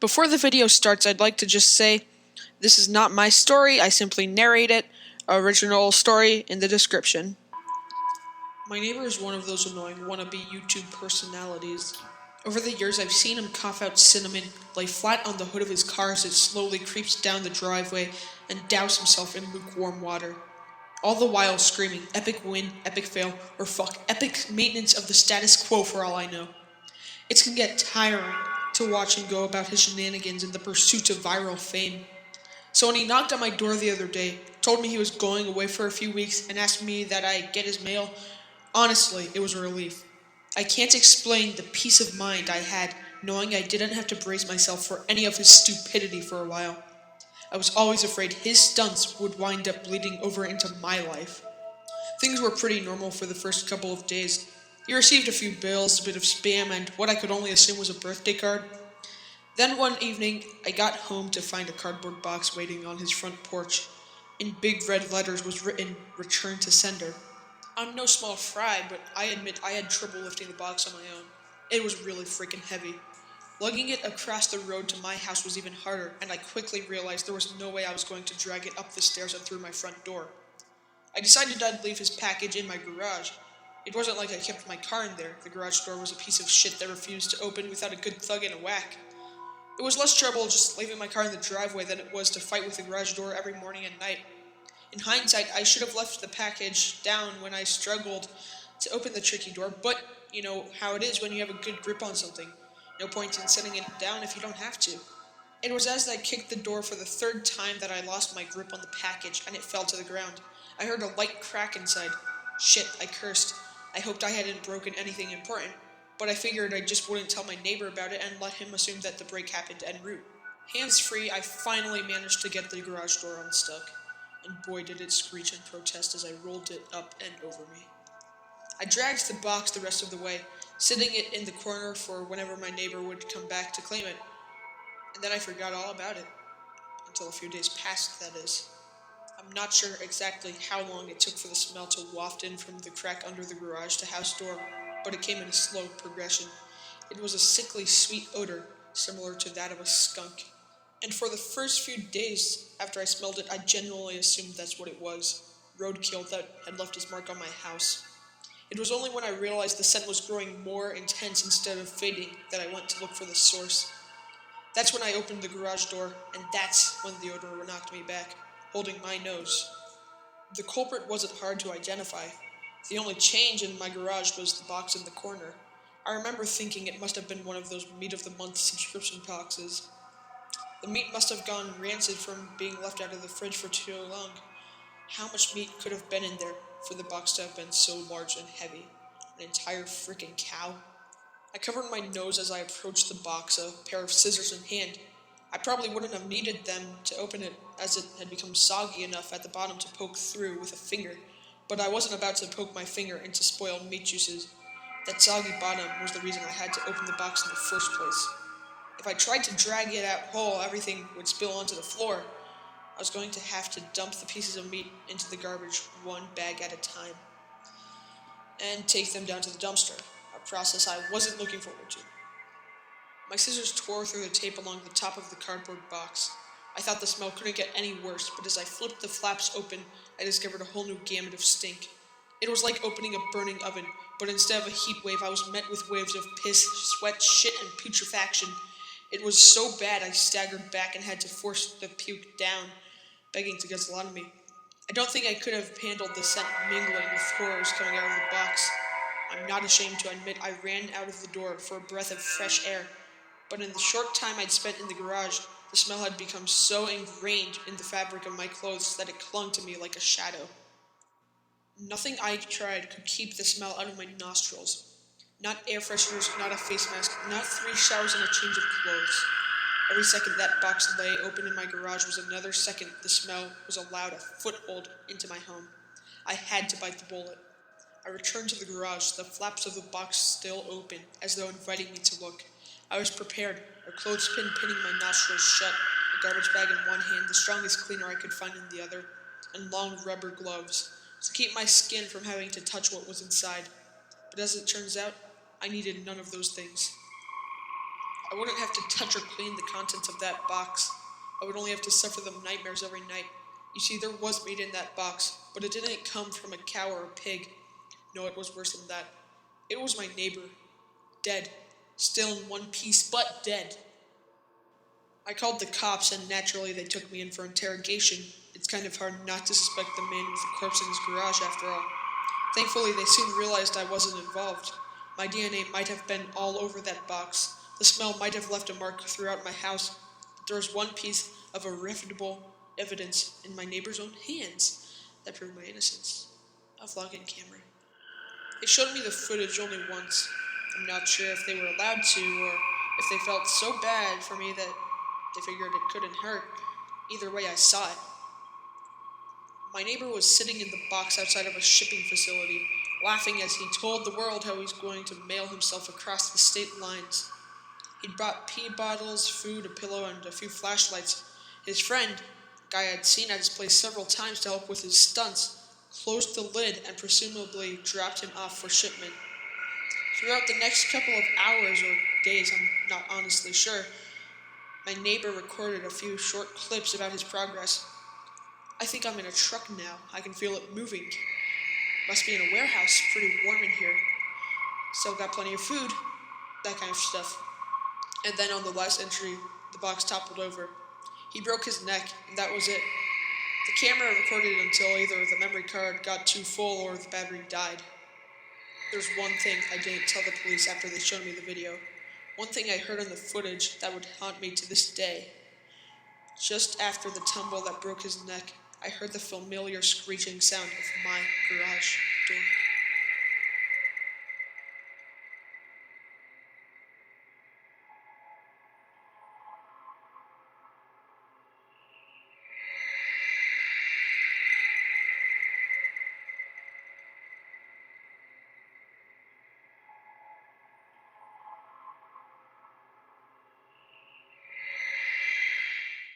Before the video starts, I'd like to just say, this is not my story, I simply narrate it. Original story in the description. My neighbor is one of those annoying wannabe YouTube personalities. Over the years, I've seen him cough out cinnamon, lay flat on the hood of his car as it slowly creeps down the driveway, and douse himself in lukewarm water. All the while screaming, epic win, epic fail, or fuck, epic maintenance of the status quo for all I know. It can get tiring to watch him go about his shenanigans in the pursuit of viral fame. So when he knocked on my door the other day, told me he was going away for a few weeks, and asked me that I get his mail, honestly, it was a relief. I can't explain the peace of mind I had knowing I didn't have to brace myself for any of his stupidity for a while. I was always afraid his stunts would wind up bleeding over into my life. Things were pretty normal for the first couple of days. He received a few bills, a bit of spam, and what I could only assume was a birthday card. Then one evening, I got home to find a cardboard box waiting on his front porch. In big red letters was written, "Return to sender." I'm no small fry, but I admit I had trouble lifting the box on my own. It was really freaking heavy. Lugging it across the road to my house was even harder, and I quickly realized there was no way I was going to drag it up the stairs and through my front door. I decided I'd leave his package in my garage. It wasn't like I kept my car in there. The garage door was a piece of shit that refused to open without a good thug and a whack. It was less trouble just leaving my car in the driveway than it was to fight with the garage door every morning and night. In hindsight, I should have left the package down when I struggled to open the tricky door, but you know how it is when you have a good grip on something. No point in setting it down if you don't have to. It was as I kicked the door for the third time that I lost my grip on the package and it fell to the ground. I heard a light crack inside. Shit, I cursed. I hoped I hadn't broken anything important, but I figured I just wouldn't tell my neighbor about it and let him assume that the break happened en route. Hands-free, I finally managed to get the garage door unstuck, and boy did it screech and protest as I rolled it up and over me. I dragged the box the rest of the way, sitting it in the corner for whenever my neighbor would come back to claim it, and then I forgot all about it. Until a few days passed, that is. I'm not sure exactly how long it took for the smell to waft in from the crack under the garage to house door, but it came in a slow progression. It was a sickly sweet odor, similar to that of a skunk. And for the first few days after I smelled it, I genuinely assumed that's what it was. Roadkill that had left its mark on my house. It was only when I realized the scent was growing more intense instead of fading that I went to look for the source. That's when I opened the garage door, and that's when the odor knocked me back, holding my nose. The culprit wasn't hard to identify. The only change in my garage was the box in the corner. I remember thinking it must have been one of those meat of the month subscription boxes. The meat must have gone rancid from being left out of the fridge for too long. How much meat could have been in there for the box to have been so large and heavy? An entire freaking cow? I covered my nose as I approached the box, a pair of scissors in hand. I probably wouldn't have needed them to open it, as it had become soggy enough at the bottom to poke through with a finger, but I wasn't about to poke my finger into spoiled meat juices. That soggy bottom was the reason I had to open the box in the first place. If I tried to drag it out whole, everything would spill onto the floor. I was going to have to dump the pieces of meat into the garbage one bag at a time and take them down to the dumpster, a process I wasn't looking forward to. My scissors tore through the tape along the top of the cardboard box. I thought the smell couldn't get any worse, but as I flipped the flaps open, I discovered a whole new gamut of stink. It was like opening a burning oven, but instead of a heat wave, I was met with waves of piss, sweat, shit, and putrefaction. It was so bad I staggered back and had to force the puke down, begging to guzzle out of me. I don't think I could have handled the scent mingling with horrors coming out of the box. I'm not ashamed to admit I ran out of the door for a breath of fresh air, but in the short time I'd spent in the garage, the smell had become so ingrained in the fabric of my clothes that it clung to me like a shadow. Nothing I tried could keep the smell out of my nostrils. Not air fresheners, not a face mask, not 3 showers and a change of clothes. Every second that box lay open in my garage was another second the smell was allowed a foothold into my home. I had to bite the bullet. I returned to the garage, the flaps of the box still open, as though inviting me to look. I was prepared, a clothespin pinning my nostrils shut, a garbage bag in one hand, the strongest cleaner I could find in the other, and long rubber gloves, to keep my skin from having to touch what was inside. But as it turns out, I needed none of those things. I wouldn't have to touch or clean the contents of that box. I would only have to suffer the nightmares every night. You see, there was meat in that box, but it didn't come from a cow or a pig. No, it was worse than that. It was my neighbor. Dead. Still in one piece, but dead. I called the cops, and naturally they took me in for interrogation. It's kind of hard not to suspect the man with the corpse in his garage, after all. Thankfully, they soon realized I wasn't involved. My DNA might have been all over that box. The smell might have left a mark throughout my house. But there was one piece of irrefutable evidence in my neighbor's own hands that proved my innocence. A vlogging camera. They showed me the footage only once. I'm not sure if they were allowed to, or if they felt so bad for me that they figured it couldn't hurt. Either way, I saw it. My neighbor was sitting in the box outside of a shipping facility, laughing as he told the world how he's going to mail himself across the state lines. He'd brought pee bottles, food, a pillow, and a few flashlights. His friend, a guy I'd seen at his place several times to help with his stunts, closed the lid and presumably dropped him off for shipment. Throughout the next couple of hours or days, I'm not honestly sure, my neighbor recorded a few short clips about his progress. I think I'm in a truck now. I can feel it moving. Must be in a warehouse. Pretty warm in here. Still got plenty of food. That kind of stuff. And then on the last entry, the box toppled over. He broke his neck, and that was it. The camera recorded until either the memory card got too full or the battery died. There's one thing I didn't tell the police after they showed me the video. One thing I heard on the footage that would haunt me to this day. Just after the tumble that broke his neck, I heard the familiar screeching sound of my garage door.